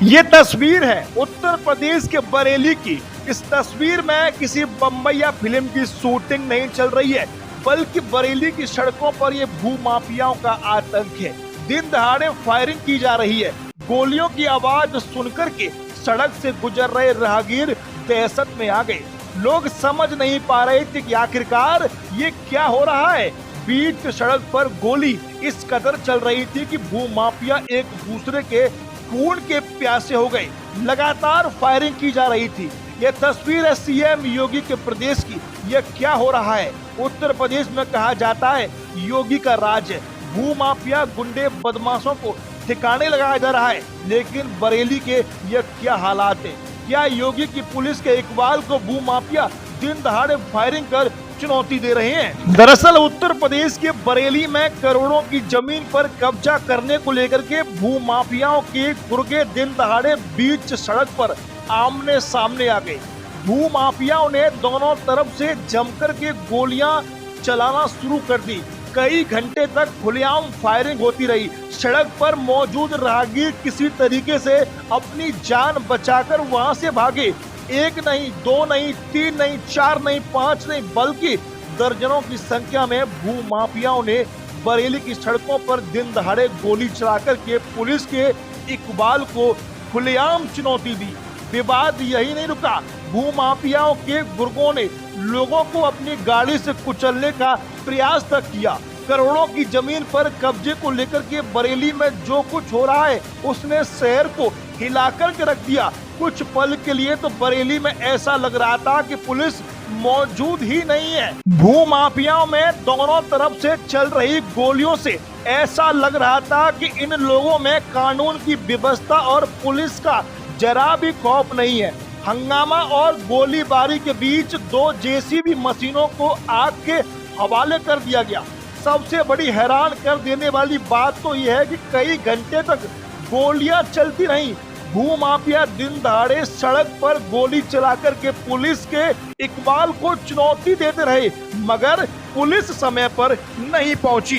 ये तस्वीर है उत्तर प्रदेश के बरेली की। इस तस्वीर में किसी बम्बईया फिल्म की शूटिंग नहीं चल रही है, बल्कि बरेली की सड़कों पर ये भूमाफियाओं का आतंक है। दिन दहाड़े फायरिंग की जा रही है। गोलियों की आवाज सुनकर के सड़क से गुजर रहे राहगीर दहशत में आ गए। लोग समझ नहीं पा रहे थे कि आखिरकार ये क्या हो रहा है। बीच सड़क पर गोली इस कदर चल रही थी कि भूमाफिया एक दूसरे के खून के प्यासे हो गए। लगातार फायरिंग की जा रही थी। यह तस्वीर है सीएम योगी के प्रदेश की। यह क्या हो रहा है? उत्तर प्रदेश में कहा जाता है योगी का राज है, भूमाफिया गुंडे बदमाशों को ठिकाने लगाया जा रहा है, लेकिन बरेली के यह क्या हालात है? क्या योगी की पुलिस के इकबाल को भूमाफिया दिन दहाड़े फायरिंग कर चुनौती दे रहे हैं? दरअसल उत्तर प्रदेश के बरेली में करोड़ों की जमीन पर कब्जा करने को लेकर के भूमाफियाओं के गुर्गे दिन दहाड़े बीच सड़क पर आमने सामने आ गए। भूमाफियाओं ने दोनों तरफ से जमकर के गोलियां चलाना शुरू कर दी। कई घंटे तक खुलेआम फायरिंग होती रही। सड़क पर मौजूद राहगीर किसी तरीके से अपनी जान बचाकर वहां से भागे। एक नहीं, दो नहीं, तीन नहीं, चार नहीं, पांच नहीं, बल्कि दर्जनों की संख्या में भूमाफियाओं ने बरेली की सड़कों पर दिन दहाड़े गोली चलाकर के पुलिस के इकबाल को खुलेआम चुनौती दी। विवाद यही नहीं रुका। भूमाफियाओं के गुर्गों ने लोगों को अपनी गाड़ी से कुचलने का प्रयास तक किया। करोड़ों की जमीन पर कब्जे को लेकर के बरेली में जो कुछ हो रहा है उसने शहर को हिलाकर के रख दिया। कुछ पल के लिए तो बरेली में ऐसा लग रहा था कि पुलिस मौजूद ही नहीं है। भूमाफियाओं में दोनों तरफ से चल रही गोलियों से ऐसा लग रहा था कि इन लोगों में कानून की व्यवस्था और पुलिस का जरा भी खौफ नहीं है। हंगामा और गोलीबारी के बीच दो जेसीबी मशीनों को आग के हवाले कर दिया गया। सबसे बड़ी हैरान कर देने वाली बात तो यह है कि कई घंटे तक गोलियां चलती रहीं। भूमाफिया दिन दहाड़े सड़क पर गोली चलाकर के पुलिस के इकबाल को चुनौती देते रहे, मगर पुलिस समय पर नहीं पहुंची।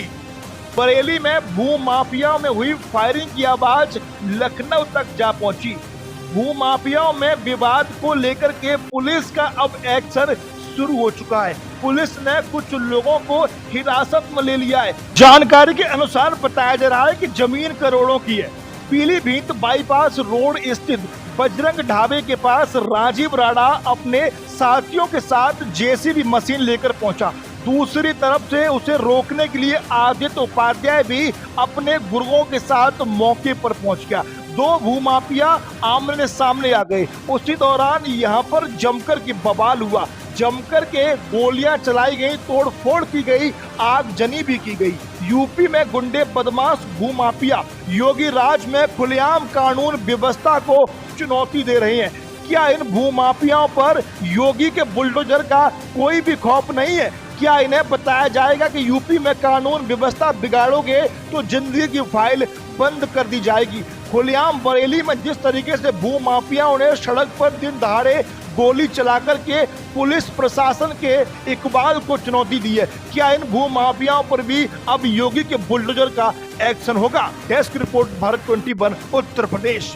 बरेली में भूमाफियाओं में हुई फायरिंग की आवाज लखनऊ तक जा पहुंची। भूमाफियाओं में विवाद को लेकर के पुलिस का अब एक्शन शुरू हो चुका है। पुलिस ने कुछ लोगों को हिरासत में ले लिया है। जानकारी के अनुसार बताया जा रहा है कि जमीन करोड़ों की है। पीलीभीत बाईपास रोड स्थित बजरंग ढाबे के पास राजीव राणा अपने साथियों के साथ जेसीबी मशीन लेकर पहुंचा। दूसरी तरफ से उसे रोकने के लिए आदित्य उपाध्याय भी अपने गुर्गों के साथ मौके पर पहुंच गया। दो भूमाफिया आमने सामने आ गए। उसी दौरान यहाँ पर जमकर के बवाल हुआ। जमकर के गोलियां चलाई गई, तोड़फोड़ की गई, आगजनी भी की गई। यूपी में गुंडे बदमाश भूमाफिया योगी राज में खुलेआम कानून व्यवस्था को चुनौती दे रहे हैं। क्या इन भूमाफियाओं पर योगी के बुलडोजर का कोई भी खौफ नहीं है? क्या इन्हें बताया जाएगा कि यूपी में कानून व्यवस्था बिगाड़ोगे तो जिंदगी की फाइल बंद कर दी जाएगी? खुलेआम बरेली में जिस तरीके से भूमाफियाओं ने सड़क पर दिन दहाड़े गोली चलाकर के पुलिस प्रशासन के इकबाल को चुनौती दी है, क्या इन भूमाफियाओं पर भी अब योगी के बुलडोजर का एक्शन होगा? Desk report, Bharat 21, Uttar Pradesh.